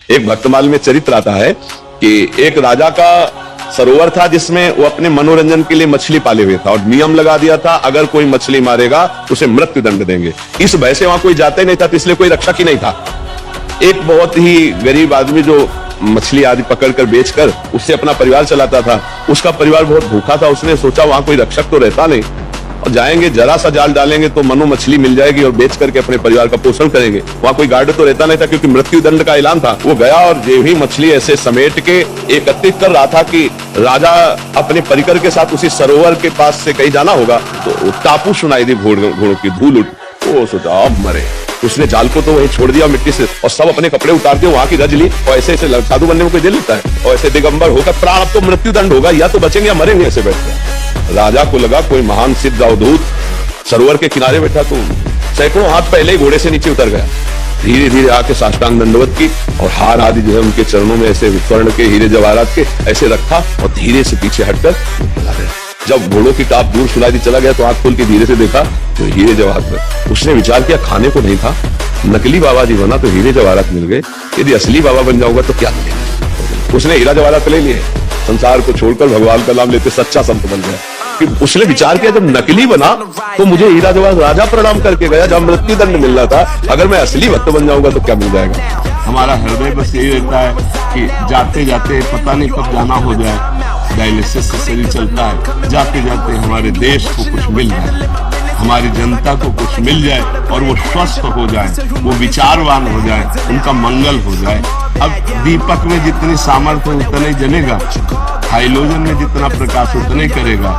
एक भक्तमाल में चरित्र आता है कि एक राजा का सरोवर था जिसमें वो अपने मनोरंजन के लिए मछली पाले हुए था और नियम लगा दिया था अगर कोई मछली मारेगा उसे मृत्यु दंड देंगे। इस भय से वहां कोई जाता ही नहीं था, तो इसलिए कोई रक्षक ही नहीं था। एक बहुत ही गरीब आदमी जो मछली आदि पकड़कर बेचकर उससे अपना परिवार चलाता था, उसका परिवार बहुत भूखा था। उसने सोचा वहां कोई रक्षक तो रहता नहीं और जाएंगे जरा सा जाल डालेंगे तो मनो मछली मिल जाएगी और बेच करके अपने परिवार का पोषण करेंगे। वहां कोई गार्ड तो रहता नहीं था क्योंकि मृत्यु दंड का ऐलान था। वो गया और जो ही मछली ऐसे समेट के एकत्रित कर रहा था कि राजा अपने परिकर के साथ उसी सरोवर के पास से कहीं जाना होगा, तो टापू सुनाई दी घोड़ों की धूल उठ। वो सोचा अब मरे। उसने जाल को तो वहीं छोड़ दिया मिट्टी से और सब अपने कपड़े उतार दिए, वहां की रज ली और ऐसे ऐसे साधु बनने में कोई दिल लेता है और ऐसे दिगंबर होकर प्राण अब तो मृत्यु दंड होगा, या तो बचेंगे या मरेंगे ऐसे बैठकर। राजा को लगा कोई महान सिद्ध अवधूत सरोवर के किनारे बैठा, तो सैकड़ों हाथ पहले ही घोड़े से नीचे उतर गया। धीरे धीरे आके साष्टांग दंडवत की और हार आदि जो है उनके चरणों में ऐसे स्वर्ण के हीरे जवाहरात के ऐसे रखा और धीरे से पीछे हटकर चला गया। जब घोड़ों की टाप दूर सुनाई दी चला गया तो आंख खोल के धीरे से देखा तो हीरे जवाहरात। उसने विचार किया खाने को नहीं था, नकली बाबा जी बना तो हीरे जवाहरात मिल गए, यदि असली बाबा बन जाऊंगा तो क्या मिलेगा। उसने हीरा जवाहरात ले लिए, संसार को छोड़कर भगवान का नाम लेते सच्चा संत बन गया। उसने विचार किया जब नकली बना तो मुझे हीरा जवाहर राजा प्रणाम करके गया जब मृत्यु दंड मिलना था, अगर मैं असली भक्त बन जाऊंगा तो क्या मिल जाएगा। हमारा हृदय बस यही रहता है कि जाते जाते पता नहीं कब जाना हो जाए। डायलिसिस से शरीर चलता है, जाते जाते हमारे देश को कुछ मिल जाए, हमारी जनता को कुछ मिल जाए और वो स्वस्थ हो जाए, वो विचारवान हो जाए, उनका मंगल हो जाए। अब दीपक में जितनी सामर्थ्य उतना ही जलेगा, हाइलोजन में जितना प्रकाश उतना ही करेगा,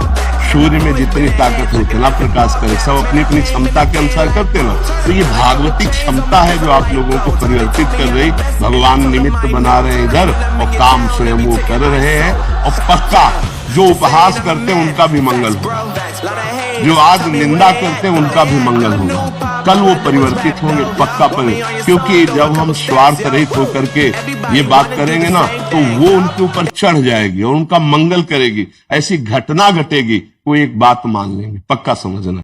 सूर्य में जितनी ताकत है उतना प्रकाश करे। सब अपनी अपनी क्षमता के अनुसार करते ना। तो ये भागवती क्षमता है जो आप लोगों को परिवर्तित कर रही। भगवान निमित्त बना रहे हैं इधर और काम स्वयं वो कर रहे हैं। और पक्का जो उपहास करते हैं उनका भी मंगल होगा, जो आज निंदा करते हैं उनका भी मंगल होगा। कल वो परिवर्तित होंगे पक्का क्योंकि जब हम स्वार्थ रहित होकर के ये बात करेंगे ना तो वो उनके ऊपर चढ़ जाएगी और उनका मंगल करेगी। ऐसी घटना घटेगी, वो एक बात मान लेंगे, पक्का समझना।